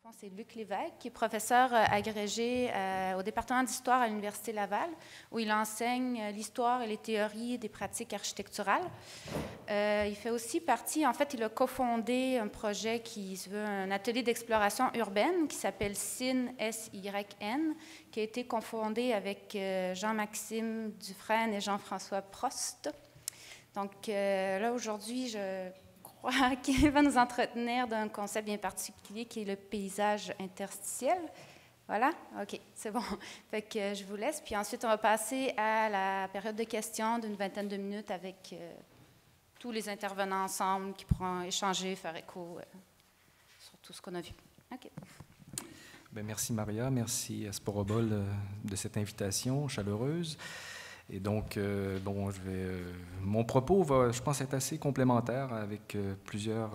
fond, c'est Luc Lévesque, qui est professeur agrégé au département d'histoire à l'Université Laval, où il enseigne l'histoire et les théories des pratiques architecturales. Il fait aussi partie, en fait, il a cofondé un projet qui se veut un atelier d'exploration urbaine qui s'appelle SYN, S-Y-N, qui a été cofondé avec Jean-Maxime Dufresne et Jean-François Prost. Donc là, aujourd'hui, je crois qu'il va nous entretenir d'un concept bien particulier qui est le paysage interstitiel. Voilà? OK, c'est bon. Fait que je vous laisse. Puis ensuite, on va passer à la période de questions d'une vingtaine de minutes avec tous les intervenants ensemble qui pourront échanger, faire écho sur tout ce qu'on a vu. OK. Bien, merci Maria, merci à Sporobol de cette invitation chaleureuse. Et donc, bon, mon propos va, je pense, être assez complémentaire avec plusieurs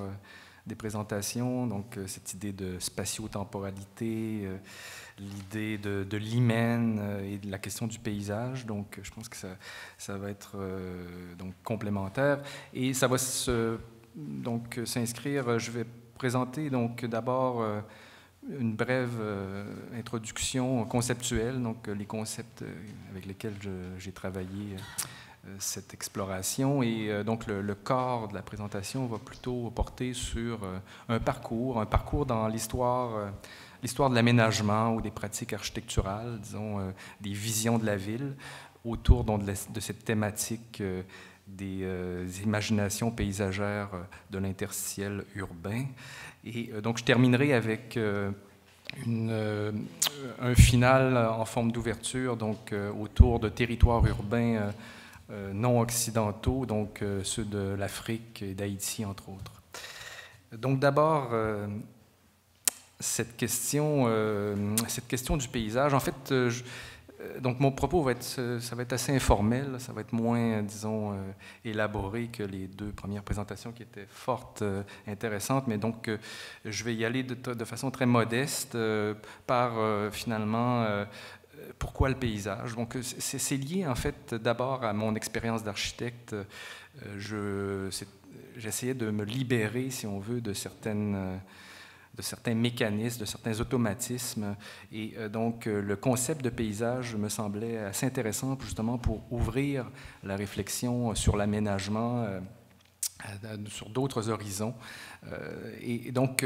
des présentations. Donc, cette idée de spatio-temporalité, l'idée de l'hymen et de la question du paysage. Donc, je pense que ça va être donc complémentaire. Et ça va s'inscrire, je vais présenter donc d'abord une brève introduction conceptuelle, donc les concepts avec lesquels j'ai travaillé cette exploration. Et donc le corps de la présentation va plutôt porter sur un parcours dans l'histoire de l'aménagement ou des pratiques architecturales, disons, des visions de la ville autour donc, de cette thématique des imaginations paysagères de l'interstitiel urbain. Et donc, je terminerai avec un final en forme d'ouverture, donc autour de territoires urbains non occidentaux, donc ceux de l'Afrique et d'Haïti, entre autres. Donc, d'abord, cette question du paysage, en fait, donc mon propos ça va être assez informel, ça va être moins, disons, élaboré que les deux premières présentations qui étaient fortes, intéressantes, mais donc je vais y aller de façon très modeste par finalement pourquoi le paysage. Donc c'est lié en fait d'abord à mon expérience d'architecte. J'essayais de me libérer, si on veut, de certains mécanismes, de certains automatismes. Et donc, le concept de paysage me semblait assez intéressant justement pour ouvrir la réflexion sur l'aménagement sur d'autres horizons. Et donc,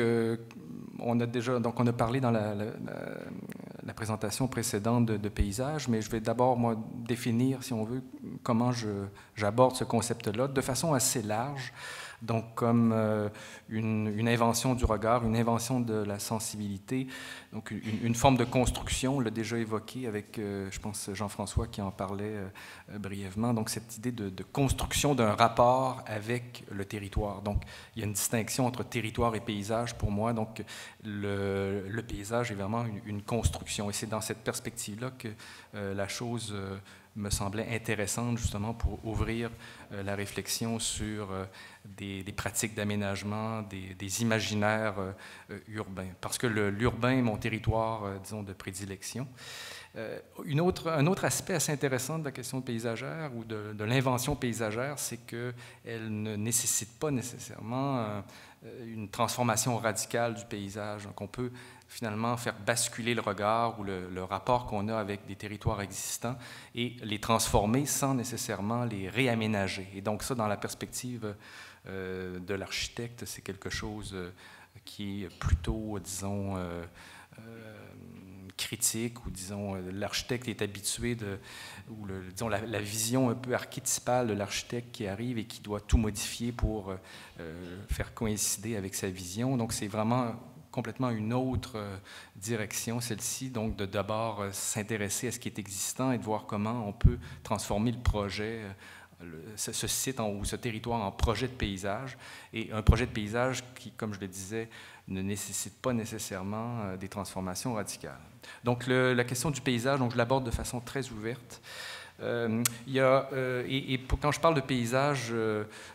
on a parlé dans la présentation précédente de paysage, mais je vais d'abord, moi, définir, si on veut, comment j'aborde ce concept-là de façon assez large. Donc, comme une invention du regard, une invention de la sensibilité, donc une forme de construction, on l'a déjà évoqué avec, je pense, Jean-François qui en parlait brièvement, donc cette idée de construction d'un rapport avec le territoire. Donc, il y a une distinction entre territoire et paysage pour moi, donc le paysage est vraiment une construction, et c'est dans cette perspective-là que la chose me semblait intéressante justement pour ouvrir la réflexion sur des pratiques d'aménagement, des imaginaires urbains. Parce que l'urbain est mon territoire, disons, de prédilection. Un autre aspect assez intéressant de la question paysagère ou de l'invention paysagère, c'est qu'elle ne nécessite pas nécessairement une transformation radicale du paysage. Donc on peut finalement faire basculer le regard ou le rapport qu'on a avec des territoires existants et les transformer sans nécessairement les réaménager. Et donc ça, dans la perspective de l'architecte, c'est quelque chose qui est plutôt, disons, critique, ou disons, l'architecte est habitué disons, la vision un peu archétypale de l'architecte qui arrive et qui doit tout modifier pour faire coïncider avec sa vision. Donc c'est vraiment complètement une autre direction, celle-ci, donc de d'abord s'intéresser à ce qui est existant et de voir comment on peut transformer le projet, ce site ou ce territoire en projet de paysage, et un projet de paysage qui, comme je le disais, ne nécessite pas nécessairement des transformations radicales. Donc la question du paysage, donc, je l'aborde de façon très ouverte. Quand je parle de paysage,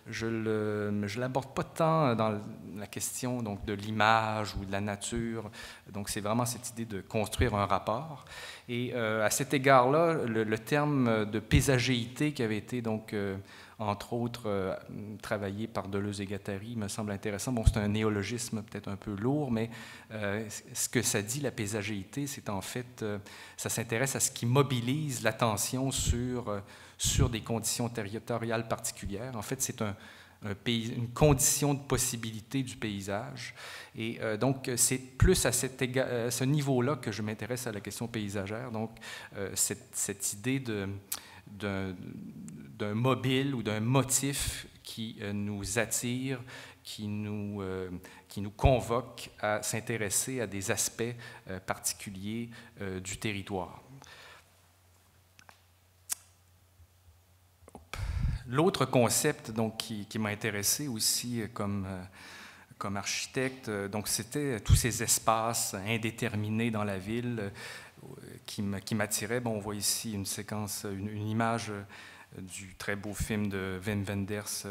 je ne l'aborde pas tant dans la question donc, de l'image ou de la nature. Donc, c'est vraiment cette idée de construire un rapport. Et à cet égard-là, le terme de paysagéité qui avait été donc, entre autres, travaillé par Deleuze et Guattari me semble intéressant. Bon, c'est un néologisme peut-être un peu lourd, mais ce que ça dit, la paysagéité, c'est en fait, ça s'intéresse à ce qui mobilise l'attention sur des conditions territoriales particulières. En fait, c'est une condition de possibilité du paysage. Et donc, c'est plus à ce niveau-là que je m'intéresse à la question paysagère. Donc, cette idée d'un mobile ou d'un motif qui nous attire, qui nous convoque à s'intéresser à des aspects particuliers du territoire. L'autre concept donc, qui m'a intéressé aussi comme architecte, donc c'était tous ces espaces indéterminés dans la ville qui m'attiraient. Bon, on voit ici une séquence, une image du très beau film de Wim Wenders,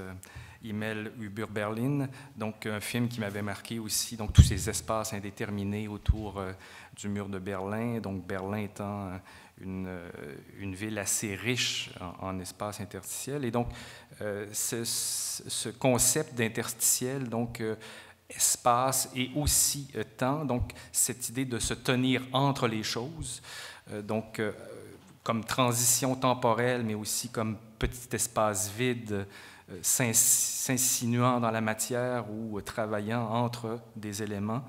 Himmel über Berlin, donc un film qui m'avait marqué aussi, donc tous ces espaces indéterminés autour du mur de Berlin, donc Berlin étant une ville assez riche en espaces interstitiels. Et donc, ce concept d'interstitiel, donc espace et aussi temps, donc cette idée de se tenir entre les choses, donc comme transition temporelle, mais aussi comme petit espace vide, s'insinuant dans la matière ou travaillant entre des éléments.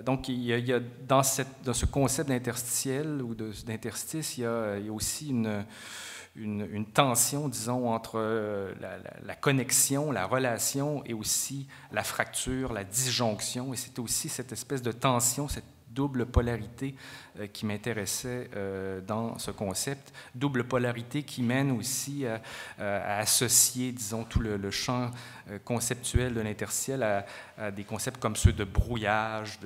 Donc, il y a dans ce concept d'interstitiel ou d'interstice, il y a aussi une tension, disons, entre la connexion, la relation et aussi la fracture, la disjonction. Et c'est aussi cette espèce de tension, cette double polarité qui m'intéressait dans ce concept. Double polarité qui mène aussi à associer, disons, tout le champ conceptuel de l'interstitiel à des concepts comme ceux de brouillage,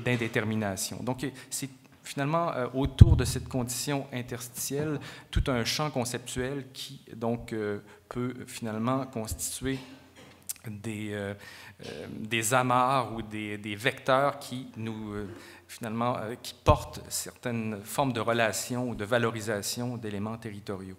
d'indétermination. Donc, c'est finalement autour de cette condition interstitielle tout un champ conceptuel qui, donc, peut finalement constituer des amarres ou des vecteurs qui finalement, qui portent certaines formes de relations ou de valorisation d'éléments territoriaux.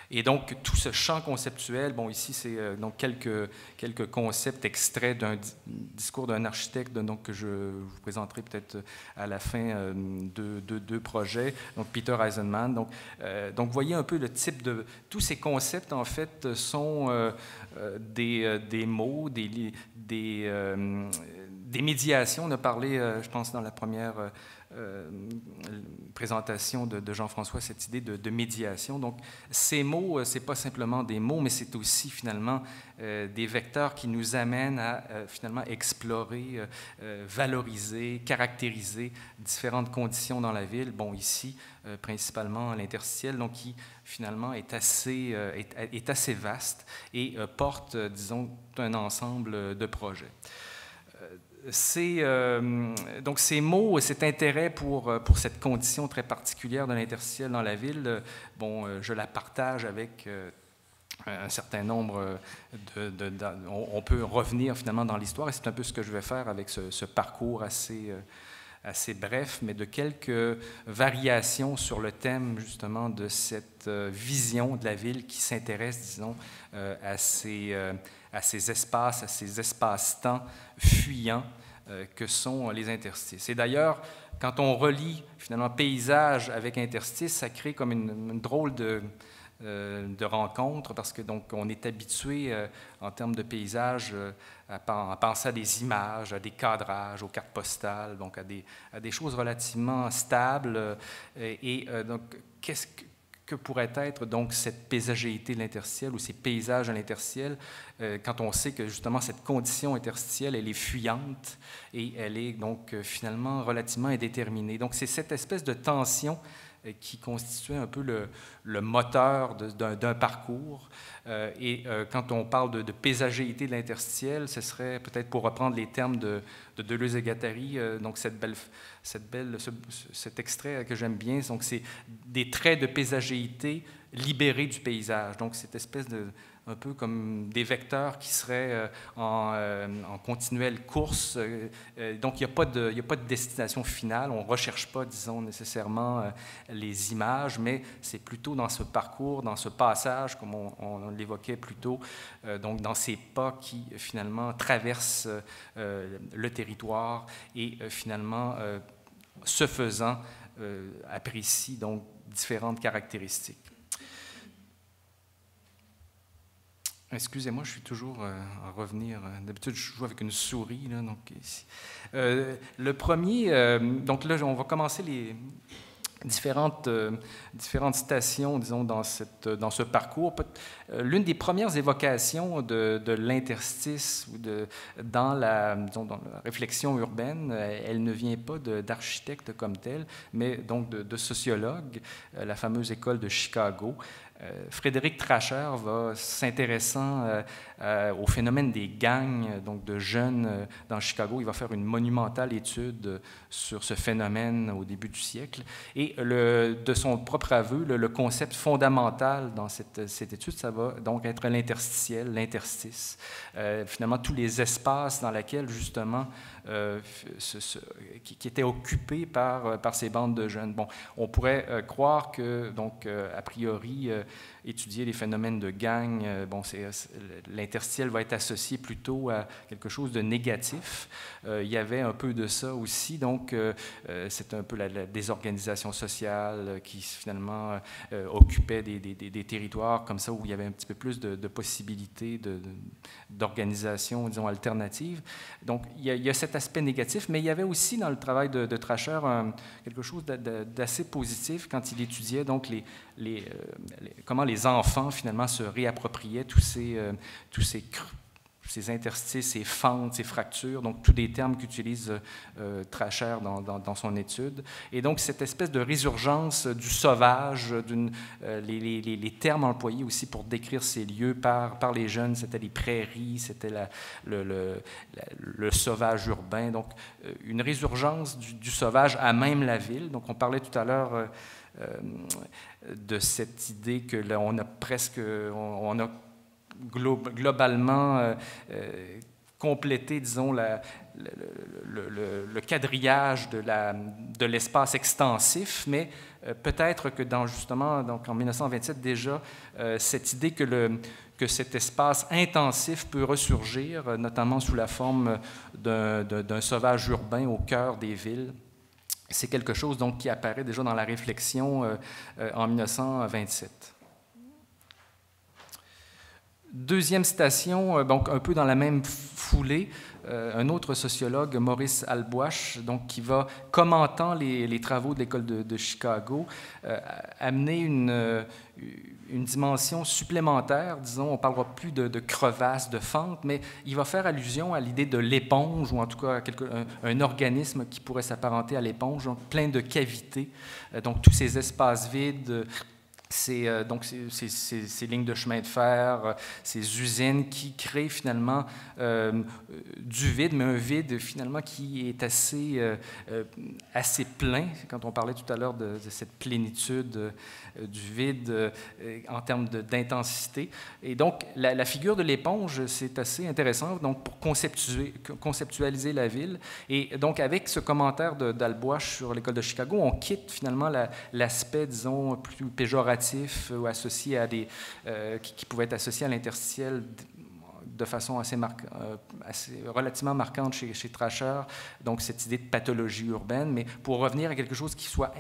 Et donc, tout ce champ conceptuel, bon, ici, c'est donc quelques concepts extraits d'un discours d'un architecte donc, que je vous présenterai peut-être à la fin de deux projets, donc Peter Eisenman. Donc, vous voyez un peu le type de... Tous ces concepts, en fait, sont des mots, des médiations. On a parlé, je pense, dans la première présentation de Jean-François, cette idée de médiation. Donc, ces mots, ce n'est pas simplement des mots, mais c'est aussi finalement des vecteurs qui nous amènent à finalement explorer, valoriser, caractériser différentes conditions dans la ville. Bon, ici, principalement l'interstitiel, donc qui finalement est assez vaste et porte, disons, un ensemble de projets. Donc ces mots, cet intérêt pour cette condition très particulière de l'interstitiel dans la ville, bon, je la partage avec un certain nombre on peut revenir finalement dans l'histoire, et c'est un peu ce que je vais faire avec ce parcours assez bref, mais de quelques variations sur le thème justement de cette vision de la ville qui s'intéresse, disons, à ces espaces, à ces espaces-temps fuyants que sont les interstices. Et d'ailleurs, quand on relie finalement paysage avec interstice, ça crée comme une drôle de rencontre, parce que donc on est habitué en termes de paysage à penser à des images, à des cadrages, aux cartes postales, donc à des choses relativement stables. Donc, que pourrait être donc cette paysagéité de l'interstitiel ou ces paysages à l'interstitiel quand on sait que justement cette condition interstitielle, elle est fuyante et elle est donc finalement relativement indéterminée. Donc c'est cette espèce de tension qui constituait un peu le moteur d'un parcours. Quand on parle de paysagéité de l'interstitiel, ce serait peut-être, pour reprendre les termes de Deleuze et Guattari, donc cet extrait que j'aime bien, donc c'est des traits de paysagéité libérés du paysage. Donc cette espèce un peu comme des vecteurs qui seraient en continuelle course. Donc, il n'y a pas de destination finale. On ne recherche pas, disons, nécessairement les images, mais c'est plutôt dans ce parcours, dans ce passage, comme on l'évoquait plus tôt, donc dans ces pas qui, finalement, traversent le territoire et, finalement, ce faisant, apprécient donc différentes caractéristiques. Excusez-moi, je suis toujours à revenir. D'habitude, je joue avec une souris. Là, donc, ici. Le premier, donc là, on va commencer les différentes stations, disons, dans ce parcours. L'une des premières évocations de l'interstice ou dans la réflexion urbaine, elle ne vient pas d'architectes comme tel, mais donc de sociologues, la fameuse école de Chicago. Frédéric Trasher va s'intéressant au phénomène des gangs, donc de jeunes dans Chicago. Il va faire une monumentale étude sur ce phénomène au début du siècle. Et de son propre aveu, le concept fondamental dans cette étude, ça va donc être l'interstitiel, l'interstice. Finalement, tous les espaces dans lesquels, justement, qui étaient occupés par ces bandes de jeunes. Bon, on pourrait croire que, donc, a priori, étudier les phénomènes de gang, l'interstitiel va être associé plutôt à quelque chose de négatif. Il y avait un peu de ça aussi, donc c'est un peu la désorganisation sociale qui finalement occupait des territoires comme ça où il y avait un petit peu plus de possibilités d'organisation, disons, alternative. Donc il y a cet aspect négatif, mais il y avait aussi dans le travail de Trasher quelque chose d'assez positif quand il étudiait donc comment les enfants, finalement, se réappropriaient tous ces interstices, ces fentes, ces fractures, donc tous des termes qu'utilise Trasher dans son étude. Et donc, cette espèce de résurgence du sauvage, les termes employés aussi pour décrire ces lieux par les jeunes, c'était les prairies, c'était le sauvage urbain, donc une résurgence du sauvage à même la ville. Donc, on parlait tout à l'heure de cette idée que là, on a globalement complété, disons, le quadrillage de l'espace extensif, mais peut-être que justement, donc en 1927 déjà, cette idée que cet espace intensif peut ressurgir, notamment sous la forme d'un sauvage urbain au cœur des villes. C'est quelque chose donc, qui apparaît déjà dans la réflexion en 1927. Deuxième station, donc un peu dans la même foulée, un autre sociologue, Maurice Halboach, donc, qui va, commentant les travaux de l'école de Chicago, amener une dimension supplémentaire, disons, on ne parlera plus de crevasses, de fentes, mais il va faire allusion à l'idée de l'éponge, ou en tout cas un organisme qui pourrait s'apparenter à l'éponge, donc plein de cavités, donc tous ces espaces vides, ces lignes de chemin de fer, ces usines qui créent finalement du vide, mais un vide finalement qui est assez plein. Quand on parlait tout à l'heure de cette plénitude du vide en termes d'intensité. Et donc, la figure de l'éponge, c'est assez intéressant donc, pour conceptualiser la ville. Et donc, avec ce commentaire d'Halboach sur l'école de Chicago, on quitte finalement l'aspect, disons, plus péjoratif ou associé à qui pouvait être associé à l'interstitiel de façon relativement marquante chez Trasher, donc cette idée de pathologie urbaine, mais pour revenir à quelque chose qui soit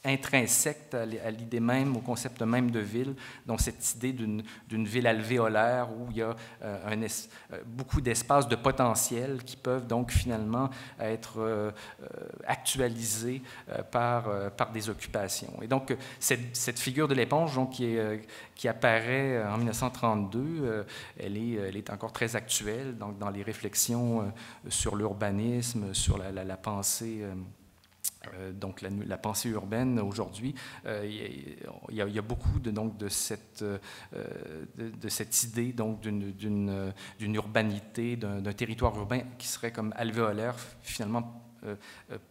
intrinsèque à l'idée même, au concept même de ville, donc cette idée d'une ville alvéolaire où il y a beaucoup d'espaces de potentiel qui peuvent donc finalement être actualisés par des occupations. Et donc cette figure de l'éponge donc, qui apparaît en 1932, elle est encore très actuelle donc, dans les réflexions sur l'urbanisme, sur la pensée donc la pensée urbaine aujourd'hui, il y a beaucoup de cette idée donc d'une urbanité, d'un territoire urbain qui serait comme alvéolaire finalement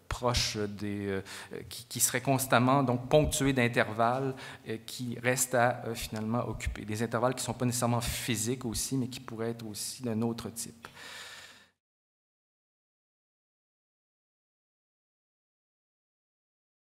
proches qui seraient constamment donc ponctués d'intervalles qui restent à finalement occuper. Des intervalles qui ne sont pas nécessairement physiques aussi, mais qui pourraient être aussi d'un autre type.